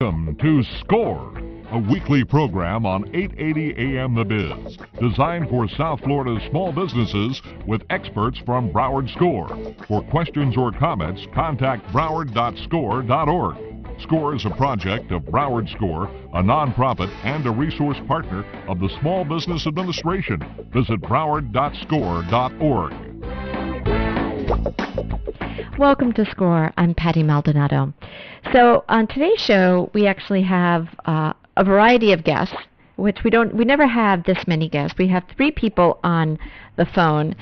Welcome to Score, a weekly program on 880 AM The Biz, designed for South Florida's small businesses with experts from Broward Score. For questions or comments, contact broward.score.org. Score is a project of Broward Score, a nonprofit and a resource partner of the Small Business Administration. Visit broward.score.org. Welcome to Score. I'm Patty Maldonado. So on today's show, we actually have a variety of guests, which we never have this many guests. We have 3 people on the phone,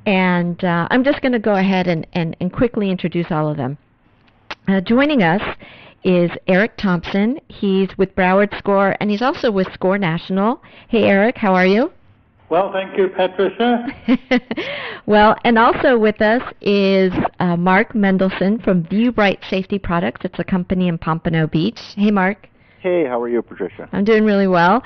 and I'm just going to go ahead and quickly introduce all of them. Joining us is Eric Thompson. He's with Broward Score, and he's also with Score National. Hey, Eric, how are you? Well, thank you, Patricia. Well, and also with us is Mark Mendelson from Viewbrite Safety Products. It's a company in Pompano Beach. Hey, Mark. Hey, how are you, Patricia? I'm doing really well.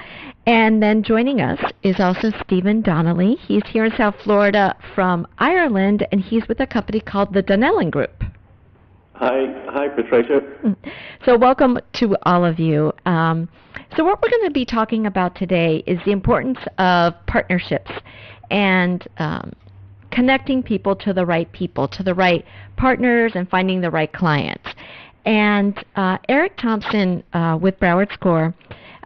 And then joining us is also Stephen Donnelly. He's here in South Florida from Ireland, and he's with a company called the Donnellan Group. Hi, Patricia. So welcome to all of you. So what we're going to be talking about today is the importance of partnerships and connecting people, to the right partners, and finding the right clients. And Eric Thompson with Broward Score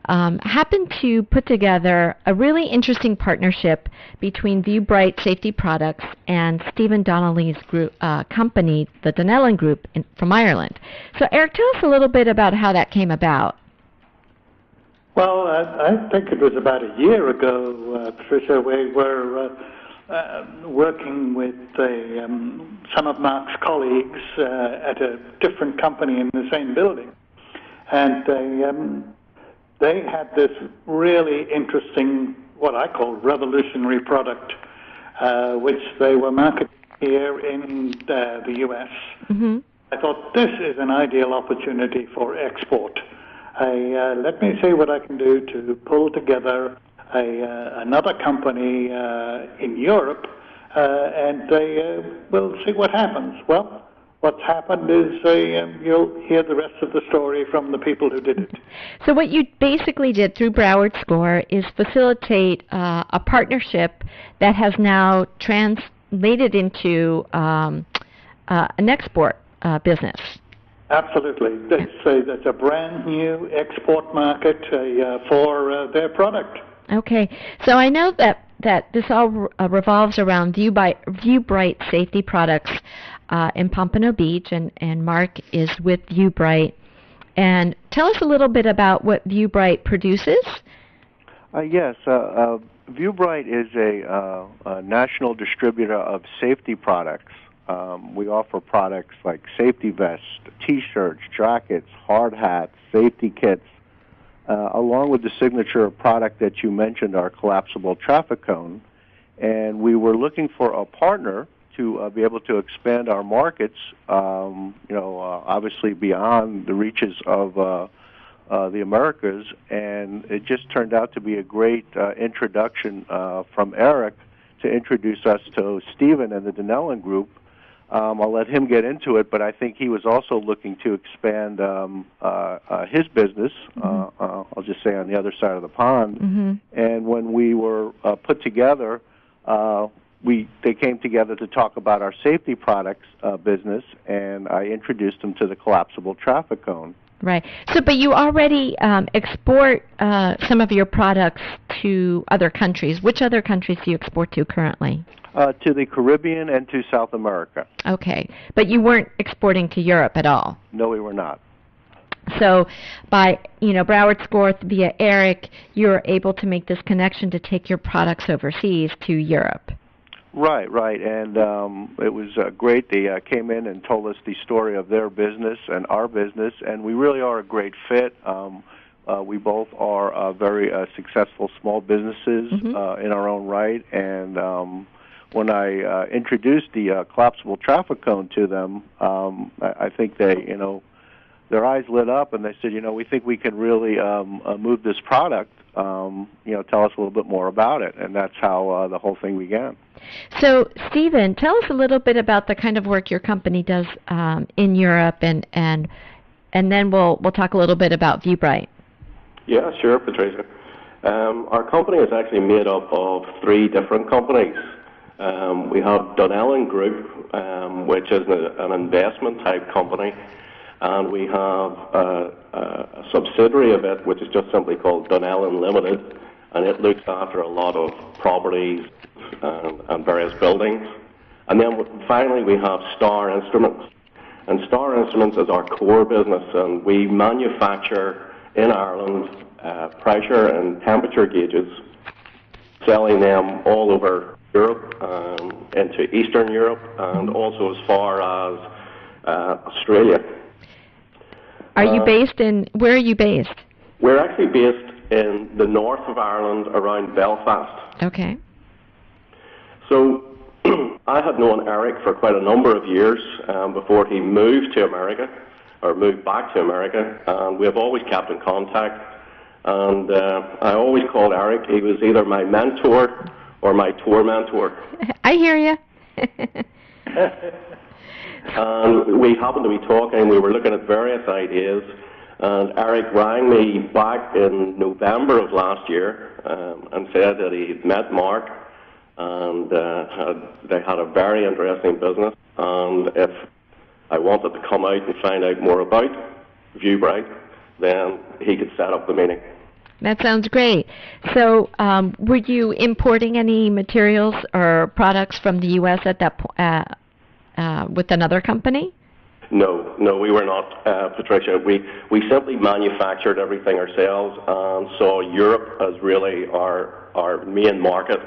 happened to put together a really interesting partnership between Viewbrite Safety Products and Stephen Donnelly's group, company, the Donnellan Group from Ireland. So Eric, tell us a little bit about how that came about. Well, I think it was about a year ago, Patricia, we were working with some of Mark's colleagues at a different company in the same building. And they had this really interesting, what I call revolutionary product, which they were marketing here in the U.S. Mm-hmm. I thought this is an ideal opportunity for export. Let me see what I can do to pull together another company in Europe, and we'll see what happens. Well, what's happened is you'll hear the rest of the story from the people who did it. So what you basically did through Broward Score is facilitate a partnership that has now translated into an export business. Absolutely. It's a brand new export market for their product. Okay. So I know that this all revolves around Viewbrite Safety Products in Pompano Beach, and Mark is with Viewbrite. And tell us a little bit about what Viewbrite produces. Yes. Viewbrite is a national distributor of safety products. We offer products like safety vests, T-shirts, jackets, hard hats, safety kits, along with the signature product that you mentioned, our collapsible traffic cone. And we were looking for a partner to be able to expand our markets, obviously beyond the reaches of the Americas. And it just turned out to be a great introduction from Eric to introduce us to Stephen and the Donnellan Group. I'll let him get into it, but I think he was also looking to expand his business, I'll just say on the other side of the pond. Mm-hmm. And when we were put together, they came together to talk about our safety products business, and I introduced them to the collapsible traffic cone. Right. So, but you already export some of your products to other countries. Which other countries do you export to currently? To the Caribbean and to South America. Okay. But you weren't exporting to Europe at all? No, we were not. So by, Broward Score via Eric, you're able to make this connection to take your products overseas to Europe. Right. And it was great. They came in and told us the story of their business and our business, and we really are a great fit. We both are very successful small businesses in our own right, and when I introduced the collapsible traffic cone to them, I think they, their eyes lit up, and they said, we think we can really move this product. Tell us a little bit more about it, and that's how the whole thing began. So, Stephen, tell us a little bit about the kind of work your company does in Europe, and and then we'll talk a little bit about Viewbrite. Yeah, sure, Patricia. Our company is actually made up of three different companies. We have Donnellan Group, which is an investment type company, and we have a subsidiary of it, which is just simply called Donnellan Limited, and it looks after a lot of properties and various buildings. And then finally we have Star Instruments. And Star Instruments is our core business, and we manufacture in Ireland pressure and temperature gauges, selling them all over Europe, into Eastern Europe, and also as far as Australia. Are you based in, where are you based? We're actually based in the north of Ireland, around Belfast. Okay. So I had known Eric for quite a number of years before he moved to America, or moved back to America, and we have always kept in contact. And I always called Eric, he was either my mentor or my tour mentor. I hear you. And we happened to be talking, we were looking at various ideas, and Eric rang me back in November of last year and said that he had met Mark, and they had a very interesting business, and if I wanted to come out and find out more about Viewbrite, then he could set up the meeting. That sounds great. So were you importing any materials or products from the U.S. at that point with another company? No, we were not, Patricia. We simply manufactured everything ourselves and saw Europe as really our main market.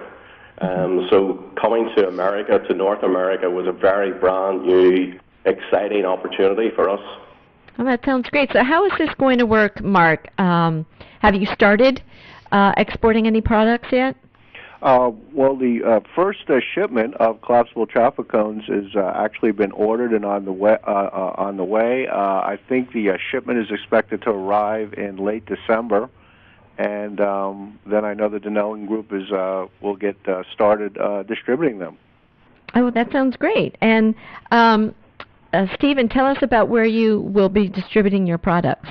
So coming to America, to North America, was a very brand new, exciting opportunity for us. Well, that sounds great. So how is this going to work, Mark? Have you started exporting any products yet? Well, the first shipment of collapsible traffic cones has actually been ordered and on the way. I think the shipment is expected to arrive in late December, and then I know the Donnellan Group will get started distributing them. Oh, that sounds great. And Stephen, tell us about where you will be distributing your products.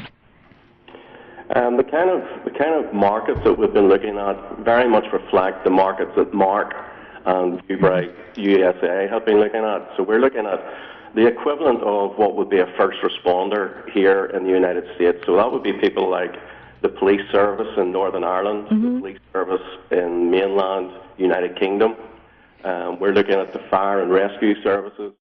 The kind of markets that we've been looking at very much reflect the markets that Mark and Viewbrite USA have been looking at. So we're looking at the equivalent of what would be a first responder here in the United States. So that would be people like the police service in Northern Ireland, the police service in mainland United Kingdom. We're looking at the fire and rescue services.